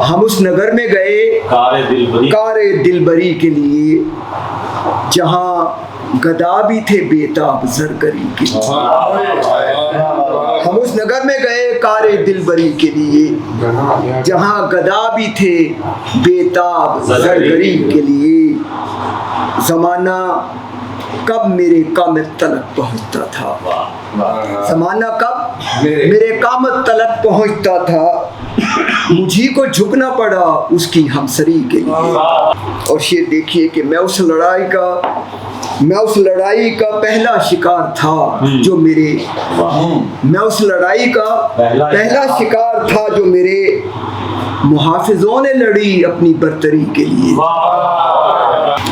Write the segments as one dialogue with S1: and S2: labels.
S1: ہم اس نگر میں گئے کار دلبری کے لیے جہاں گدا بھی تھے بیتاب زرگری کے لیے. ہم اس نگر میں گئے کار دلبری کے لیے جہاں گدا بھی تھے بیتاب زرگری کے لیے. زمانہ کب میرے قامت تلک پہنچتا تھا, زمانہ کب میرے قامت تلک پہنچتا تھا, مجھے کو جھکنا پڑا اس کی ہمسری کے لیے. اور شعر دیکھیے کہ میں اس لڑائی کا پہلا شکار تھا جو میرے پہلا شکار تھا جو میرے محافظوں نے لڑی اپنی برتری کے لیے.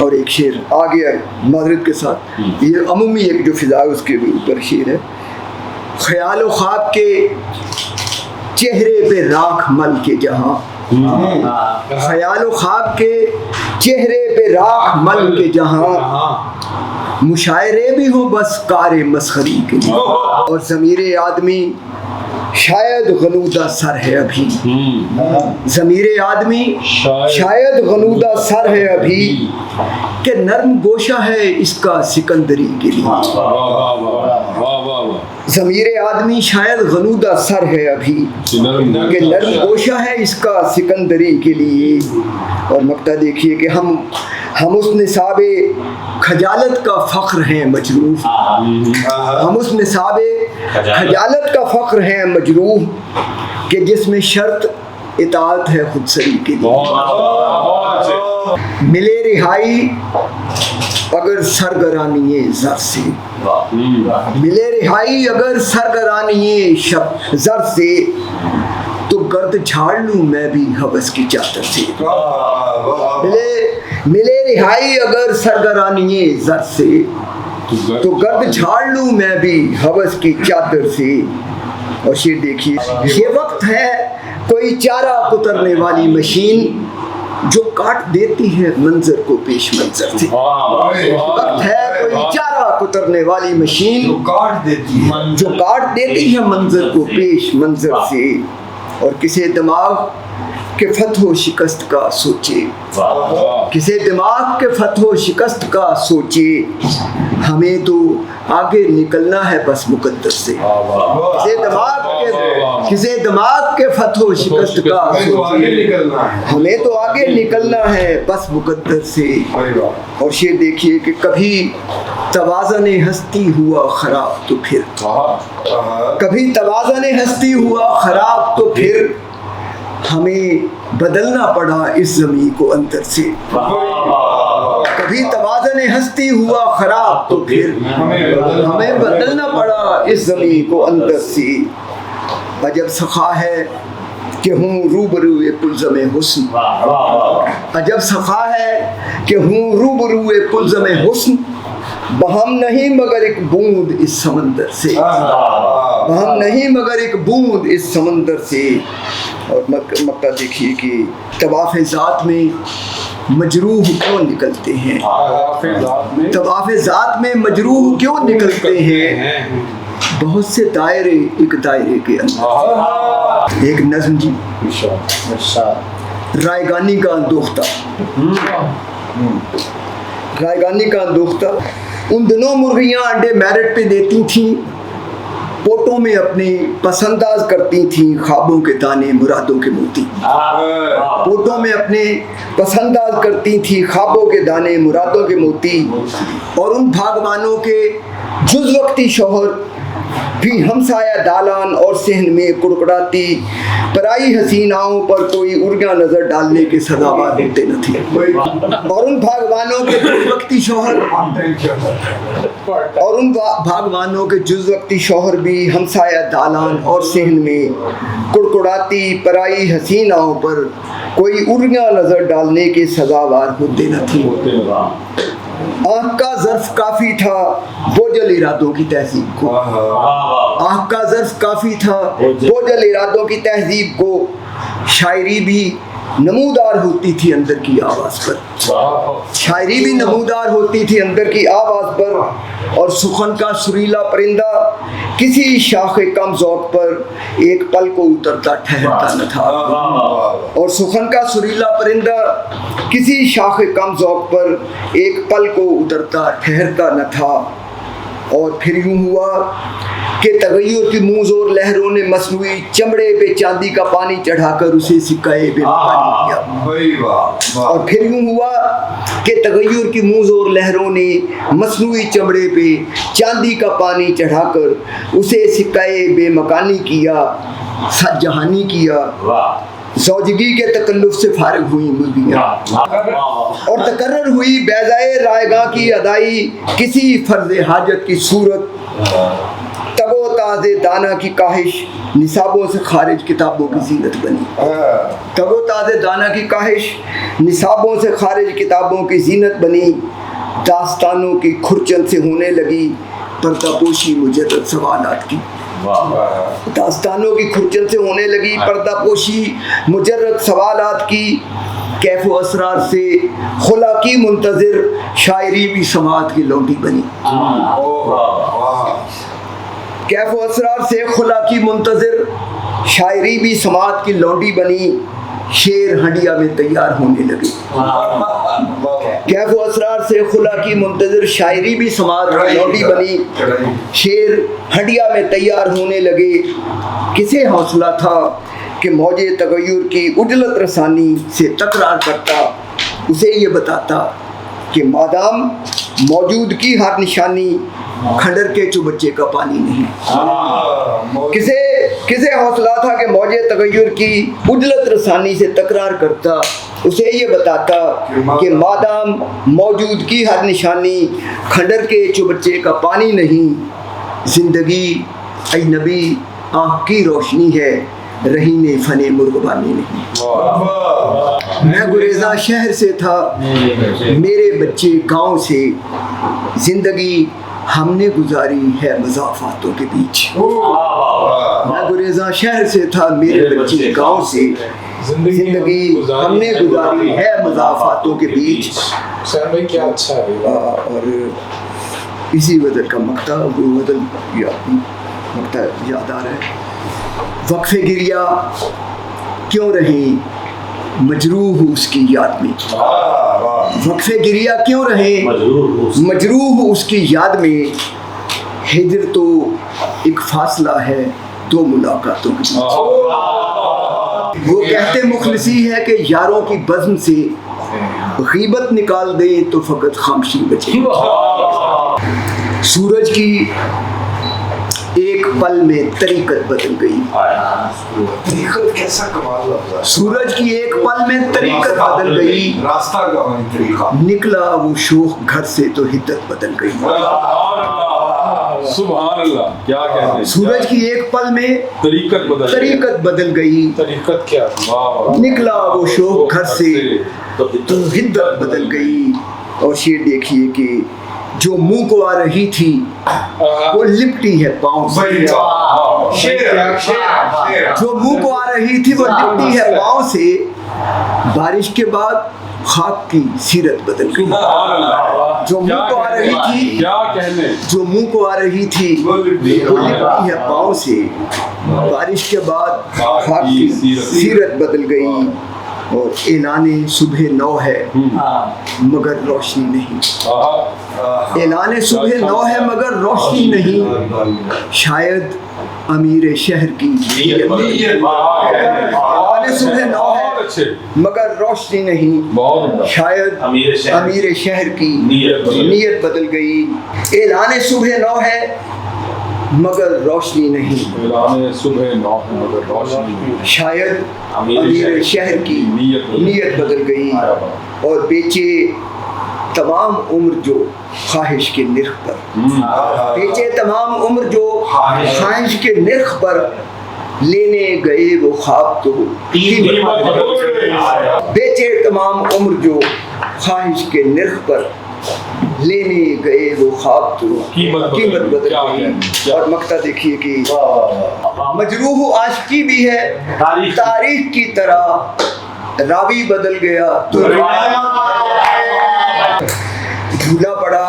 S1: اور ایک شعر آ گیا معذرت کے ساتھ, یہ عمومی ایک جو فضا ہے اس کے اوپر شعر ہے. خیال و خواب کے چہرے پہ راکھ مل کے جہاں, خیال و خواب کے چہرے پہ راکھ مل کے جہاں, مشاعرے بھی ہوں بس کار مسخری کے لیے. اور ضمیر آدمی شاید غنودہ سر ہے ابھی, ضمیر آدمی شاید غنودہ سر ہے ابھی, کہ نرم گوشہ ہے اس کا سکندری کے لیے. ضمیر آدمی شاید غنودہ سر ہے ابھی, کہ نرم گوشہ ہے اس کا سکندری کے لیے. اور مقطع دیکھیے کہ ہم اس نصاب خجالت کا فخر ہیں مجروح, ہم اس نصاب خجالت کا فخر ہیں مجروح, کہ جس میں شرط اطاعت ہے خود سری کے لیے. ملے رہائی اگر سرگرانی زر سے, ملے رہائی اگر سرگرانی زر سے, تو گرد جھاڑ لوں میں بھی ہوس کی چادر سے. ملے رہائی اگر سرگرانی زر سے, تو گرد جھاڑ لوں میں بھی ہوس کی چادر سے. اور شعر دیکھیے, یہ وقت ہے کوئی چارہ کترنے والی مشین جو کاٹ دیتی ہے منظر کو پیش منظر سے. وقت ہے کوئی چارہ کترنے والی مشین جو کاٹ دیتی ہے منظر کو پیش منظر سے. اور کسی دماغ کے فتح و شکست کا سوچے, کسی دماغ کے فتح و شکست کا سوچے, ہمیں تو آگے نکلنا ہے بس مقدر سے. کسی دماغ کے فتح و شکست کا سوچے, ہمیں تو آگے نکلنا ہے بس مقدر سے. اور شعر دیکھیے کہ کبھی توازن ہستی ہوا خراب تو پھر, کبھی توازن ہستی ہوا خراب تو پھر, ہمیں بدلنا پڑا اس زمین کو اندر سے. کبھی توازن ہستی ہوا خراب تو پھر, ہمیں بدلنا پڑا اس زمین کو اندر سے. عجب سخا ہے کہ ہوں روبروئے پلزم حسن, عجب سخا ہے کہ ہوں روبروئے پلزم حسن, بہم نہیں مگر ایک بوند اس سمندر سے, بہم نہیں مگر ایک بوند اس سمندر سے. اور مقطع دیکھیے کہ طواف ذات میں مجروح کیوں نکلتے ہیں, طواف ذات میں مجروح کیوں نکلتے ہیں, بہت سے دائرے ایک دائرے کے اندر. ایک نظم جی, رائگانی کا اندوختہ, رائگانی کا اندوختہ. ان دنوں مرغیاں انڈے میرٹ پہ دیتی تھیں, پوٹوں میں اپنے پسنداز کرتی تھیں خوابوں کے دانے مرادوں کے موتی. پوٹوں میں اپنے پسنداز کرتی تھیں خوابوں کے دانے مرادوں کے موتی. اور ان بھاگوانوں کے جز وقتی شوہر بھی ہمسایہ دالان اور صحن میں کڑکڑاتی پرائی حسیناؤں پر کوئی ارگاں نظر ڈالنے کے سزاوار ہوتے نہ تھے. اور ان بھاگوانوں کے جز وقتی شوہر بھی ہمسایہ دالان اور صحن میں کڑکڑاتی پرائی حسیناؤں پر کوئی ارگاں نظر ڈالنے کے سزاوار ہوتے نہ تھے. آنکھ کا ظرف کافی تھا بوجھل ارادوں کی تہذیب کو, آنکھ کا ظرف کافی تھا بوجھل ارادوں کی تہذیب کو, شاعری بھی نمودار ہوتی تھی اندر کی آواز پر, شاعری بھی نمودار ہوتی تھی اندر کی آواز پر. اور سخن کا سریلا پرندہ کسی شاخ کم ذوق پر ایک پل کو اترتا ٹھہرتا نہ تھا. اور سخن کا سریلا پرندہ کسی شاخ کم ذوق پر ایک پل کو اترتا ٹھہرتا نہ تھا. اور پھر یوں ہوا کہ تغیر کی منہ زور لہروں نے مصنوعی چمڑے پہ چاندی کا پانی چڑھا کر اسے سکائے بے مکانی کیا. اور پھر یوں ہوا کہ تغیر کی منہ زور لہروں نے مصنوعی چمڑے پہ چاندی کا پانی چڑھا کر اسے سکائے بے مکانی کیا، سد جہانی کیا. زوجگی کے تکلف سے فارغ ہوئی مرغیاں اور تقرر ہوئی بیضائے رائگاں کی ادائی کسی فرض حاجت کی صورت. تگ و تاز دانا کی کاہش نصابوں سے خارج کتابوں کی زینت بنی. تگ و تاز دانا کی کاہش نصابوں سے خارج کتابوں کی زینت بنی. داستانوں کی کھرچن سے ہونے لگی پردہ پوشی مجرد سوالات کی. داستانوں کی کھرچن سے ہونے لگی پردہ پوشی مجرد سوالات کی. کیف و اسرار سے خلا کی منتظر شاعری بھی سماعت کی لونڈی بنی. کیف و اسرار سے خلا کی منتظر شاعری بھی سماعت کی لونڈی بنی. شیر ہنڈیا میں تیار ہونے لگے. کیف و اسرار سے خلا کی منتظر شاعری بھی سماعت کی لونڈی بنی. شیر ہنڈیا میں تیار ہونے لگے. کسے حوصلہ تھا کہ موجے تغیر کی عجلت رسانی سے تکرار کرتا اسے یہ بتاتا کہ مادام موجود کی ہر نشانی کھنڈر کے چوبچے کا پانی نہیں. کسے حوصلہ تھا کہ موجے تغیر کی عجلت رسانی سے تکرار کرتا اسے یہ بتاتا کہ مادام موجود کی ہر نشانی کھنڈر کے چوبچے کا پانی نہیں. زندگی اجنبی آنکھ کی روشنی ہے رہینے فن مرغبانی نہیں. میں گریزاں شہر سے تھا میرے بچے گاؤں سے. زندگی ہم نے گزاری ہے مضافاتوں کے بیچ. میں گریزاں شہر سے تھا میرے بچے گاؤں سے. زندگی ہم نے گزاری ہے مضافاتوں کے بیچ.
S2: کیا اچھا ہے.
S1: اور اسی بدل کا مقطع بدل مقطع یاد آ رہا ہے. وقف گریہ کیوں رہیں مجروح اس کی یاد میں. وقف گریہ کیوں رہیں مجروح اس کی یاد میں. ہجر تو ایک فاصلہ ہے دو ملاقاتوں کے بیچ. وہ کہتے مخلصی ہے کہ یاروں کی بزم سے غیبت نکال دیں تو فقط خاموشی بچے. سورج کی ایک پل میں طریقت بدل گئی. سورج کی ایک پل میں طریقت بدل گئی. نکلا وہ شوخ گھر سے تو حدت بدل گئی.
S2: سبحان اللہ. کیا کہتے ہیں.
S1: سورج کی ایک پل میں طریقت بدل گئی.
S2: طریقت کیا.
S1: نکلا وہ شوخ گھر سے تو حدت بدل گئی. اور شیر دیکھیے کہ جو منہ کو آ رہی تھی وہ لپٹی ہے پاؤں سے. جو منہ کو آ رہی تھی وہ لپٹی ہے پاؤں سے. بارش کے بعد خاک کی سیرت بدل گئی. جو منہ کو آ رہی تھی جو منہ کو آ رہی تھی وہ لپٹی ہے پاؤں سے. بارش کے بعد خاک کی سیرت بدل گئی. اور اعلان صبح نو ہے مگر روشنی نہیں. اعلان صبح نو ہے مگر روشنی نہیں. شاید امیر شہر کی اعلان صبح نو ہے مگر روشنی نہیں. شاید امیر شہر کی نیت بدل گئی. اعلان صبح نو ہے مگر روشنی نہیں. شاید امیر شہر کی نیت بدل گئی. اور بیچے تمام عمر جو خواہش کے نرخ پر. بیچے تمام عمر جو خواہش کے نرخ پر. لینے گئے وہ خواب تو بیچے تمام عمر جو خواہش کے نرخ پر. لینے گئے وہ خواب تو قیمت بدل گئی. اور مقطع دیکھیے کہ مجروح عاشقی بھی ہے تاریخ کی طرح. راوی بدل گیا تو جھولا پڑا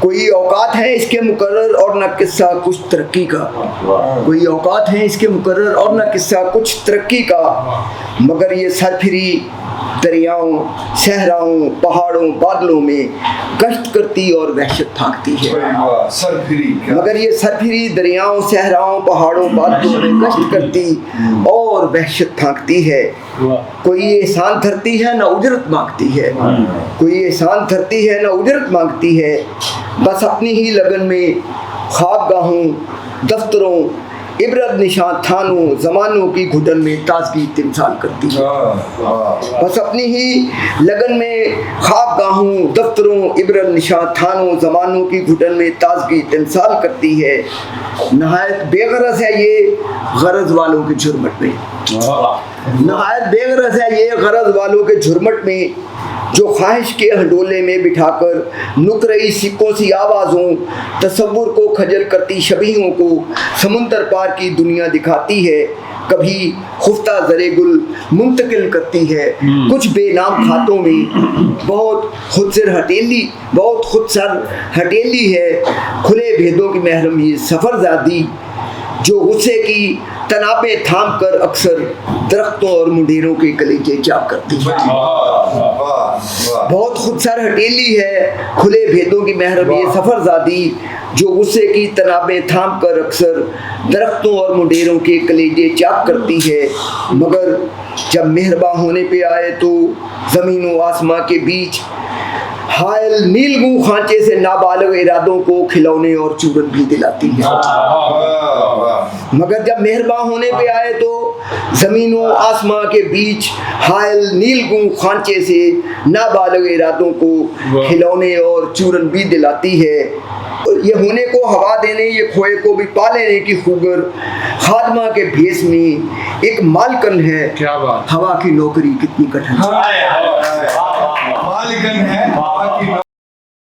S1: کوئی اوقات ہے اس کے مقرر اور نہ قصہ کچھ ترقی کا، کوئی اوقات ہیں اس کے مقرر اور نہ قصہ کچھ ترقی کا، مگر یہ سرپھری دریاؤں صحراؤں پہاڑوں بادلوں میں گشت کرتی اور وحشت پھانکتی ہے، مگر یہ سرپھری دریاؤں صحراؤں پہاڑوں بادلوں میں گشت کرتی اور وحشت پھانکتی ہے۔ کوئی احسان دھرتی ہے نہ اجرت مانگتی ہے، کوئی احسان دھرتی ہے نہ اجرت مانگتی ہے، بس اپنی ہی لگن میں خواب گاہوں دفتروں عبرت نشان تھانوں زمانوں کی گھٹن میں تازگی تمثال کرتی ہے، بس اپنی ہی لگن میں خواب گاہوں دفتروں عبرت نشان تھانوں زمانوں کی گھٹن میں تازگی تمثال کرتی ہے۔ نہایت بے غرض ہے یہ غرض والوں کے جھرمٹ میں، نہایت بے غرض ہے یہ غرض والوں کے جھرمٹ میں، جو خواہش کے ہنڈولے میں بٹھا کر نکرئی سکوں سی آوازوں تصور کو کھجل کرتی شبیہوں کو سمندر پار کی دنیا دکھاتی ہے، کبھی خفتہ زرے گل منتقل کرتی ہے کچھ بے نام کھاتوں میں، بہت خود سر ہٹیلی ہے کھلے بھیدوں کی محرم یہ سفر زادی، جو غصے کی تنابیں تھام کر اکثر درختوں اور منڈیروں کے کلیجے چاک کرتی ہے۔ بہت خود سر ہٹیلی ہے کھلے بھیدوں کی محرم یہ سفر زادی، جو غصے کی تنابیں تھام کر اکثر درختوں اور منڈیروں کے کلیجے چاک کرتی ہے، مگر جب مہرباں ہونے پہ آئے تو زمین و آسماں کے بیچ حائل نیلگوں خانچے سے نابالغ ارادوں کو کھلونے اور چورن بھی دلاتی ہے، مگر جب مہرباں ہونے پہ آئے تو زمین و آسماں کے بیچ حائل نیلگوں خانچے سے نابالغ ارادوں کو کھلونے اور چورن بھی دلاتی ہے۔ یہ ہونے کو ہوا دینے یہ کھوئے کو بھی پا لینے کی خوگر خادمہ کے بھیس میں ایک مالکن ہے، ہوا کی نوکری کتنی کٹھن ہے،
S2: مالکن ہے